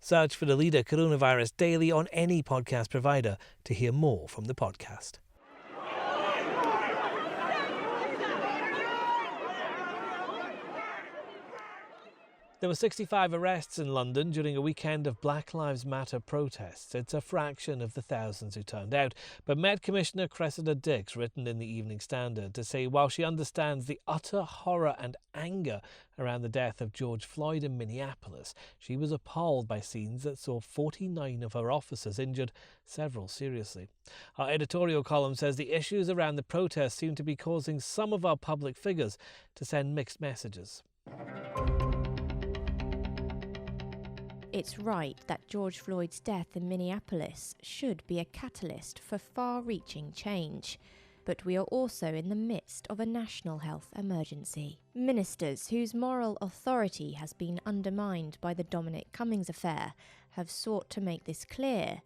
Search for the Leader Coronavirus Daily on any podcast provider to hear more from the podcast. There were 65 arrests in London during a weekend of Black Lives Matter protests. It's a fraction of the thousands who turned out. But Met Commissioner Cressida Dick's written in the Evening Standard to say while she understands the utter horror and anger around the death of George Floyd in Minneapolis, she was appalled by scenes that saw 49 of her officers injured, several seriously. Our editorial column says the issues around the protests seem to be causing some of our public figures to send mixed messages. It's right that George Floyd's death in Minneapolis should be a catalyst for far-reaching change. But we are also in the midst of a national health emergency. Ministers whose moral authority has been undermined by the Dominic Cummings affair have sought to make this clear,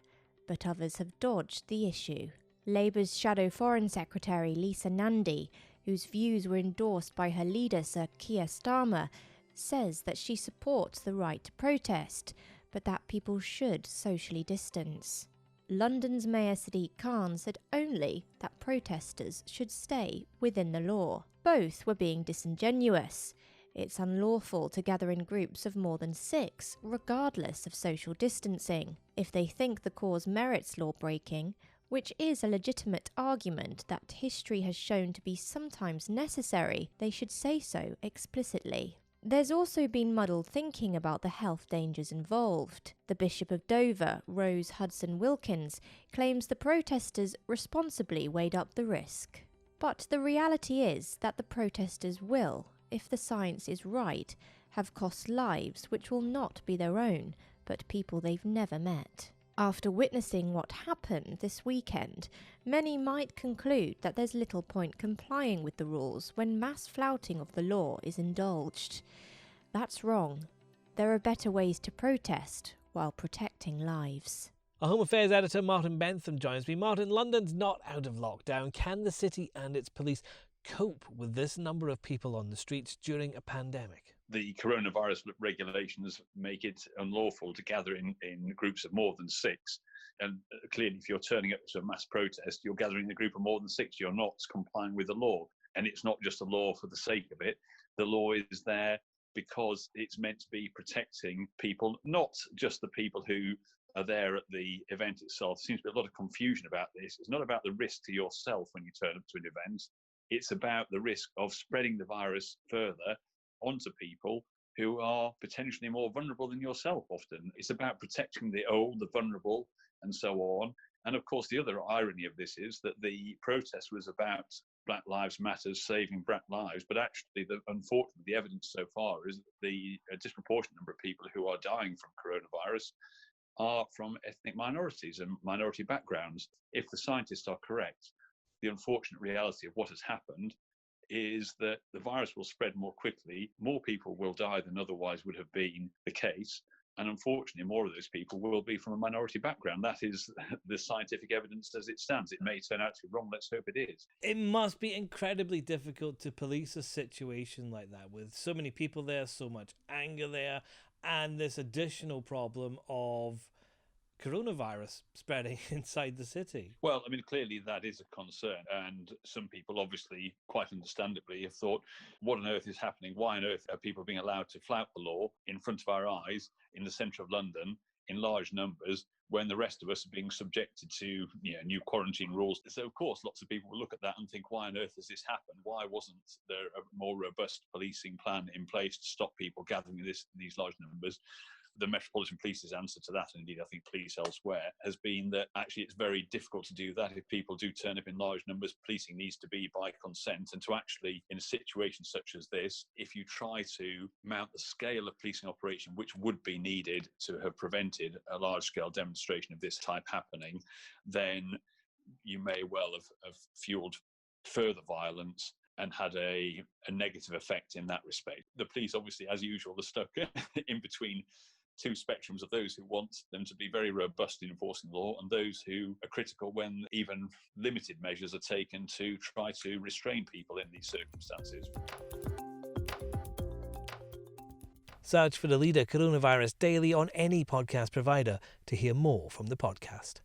but others have dodged the issue. Labour's Shadow Foreign Secretary Lisa Nandy, whose views were endorsed by her leader Sir Keir Starmer, says that she supports the right to protest, but that people should socially distance. London's Mayor Sadiq Khan said only that protesters should stay within the law. Both were being disingenuous. It's unlawful to gather in groups of more than 6, regardless of social distancing. If they think the cause merits law breaking, which is a legitimate argument that history has shown to be sometimes necessary, they should say so explicitly. There's also been muddled thinking about the health dangers involved. The Bishop of Dover, Rose Hudson Wilkins, claims the protesters responsibly weighed up the risk. But the reality is that the protesters will, if the science is right, have cost lives which will not be their own, but people they've never met. After witnessing what happened this weekend, many might conclude that there's little point complying with the rules when mass flouting of the law is indulged. That's wrong. There are better ways to protest while protecting lives. Our Home Affairs editor Martin Bentham joins me. Martin, London's not out of lockdown. Can the city and its police cope with this number of people on the streets during a pandemic? The coronavirus regulations make it unlawful to gather in groups of more than 6. And clearly, if you're turning up to a mass protest, you're gathering in a group of more than 6. You're not complying with the law. And it's not just a law for the sake of it. The law is there because it's meant to be protecting people, not just the people who are there at the event itself. There seems to be a lot of confusion about this. It's not about the risk to yourself when you turn up to an event. It's about the risk of spreading the virus further onto people who are potentially more vulnerable than yourself often. It's about protecting the old, the vulnerable, and so on. And of course, the other irony of this is that the protest was about Black Lives Matter saving Black lives, but actually, unfortunately, the evidence so far is that the disproportionate number of people who are dying from coronavirus are from ethnic minorities and minority backgrounds. If the scientists are correct, the unfortunate reality of what has happened is that the virus will spread more quickly, more people will die than otherwise would have been the case, and unfortunately more of those people will be from a minority background. That is the scientific evidence as it stands. It may turn out to be wrong, let's hope it is. It must be incredibly difficult to police a situation like that with so many people there, so much anger there, and this additional problem of coronavirus spreading inside the city. Well, I mean, clearly that is a concern, and some people obviously quite understandably have thought, what on earth is happening? Why on earth are people being allowed to flout the law in front of our eyes in the centre of London in large numbers when the rest of us are being subjected to new quarantine rules? So of course lots of people will look at that and think, why on earth has this happened? Why wasn't there a more robust policing plan in place to stop people gathering in these large numbers? The Metropolitan Police's answer to that, and indeed I think police elsewhere, has been that actually it's very difficult to do that. If people do turn up in large numbers, policing needs to be by consent. And to actually, in a situation such as this, if you try to mount the scale of policing operation which would be needed to have prevented a large-scale demonstration of this type happening, then you may well have fueled further violence and had a negative effect in that respect. The police, obviously, as usual, are stuck in between two spectrums of those who want them to be very robust in enforcing the law and those who are critical when even limited measures are taken to try to restrain people in these circumstances. Search for the Leader Coronavirus Daily on any podcast provider to hear more from the podcast.